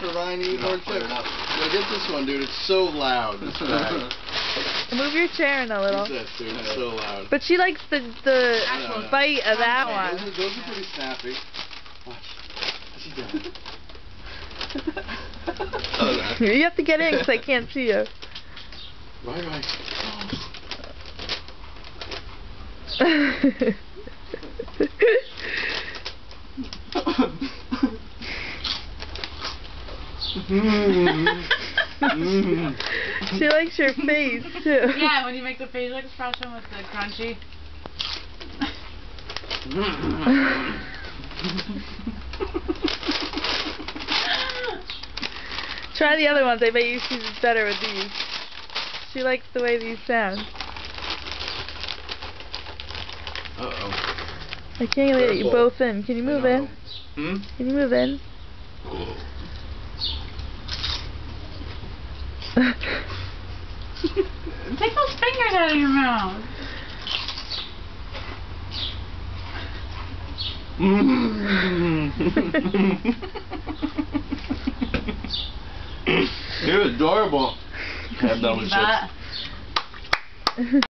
for Ryan to eat more chips. Yo, get this one, dude. It's so loud. This bag. Move your chair in a little. What's this, dude? It's so loud. But she likes the bite of that one. Those are pretty snappy. Watch. She's doing it. You have to get in because I can't see you. Right. She likes your face too. Yeah, when you make the facial expression with the crunchy. Try the other ones. I bet you she's better with these. She likes the way these sound. I can't let you both in. Can you move in? Can you move in? Take those fingers out of your mouth. You're adorable. I'm done with chips.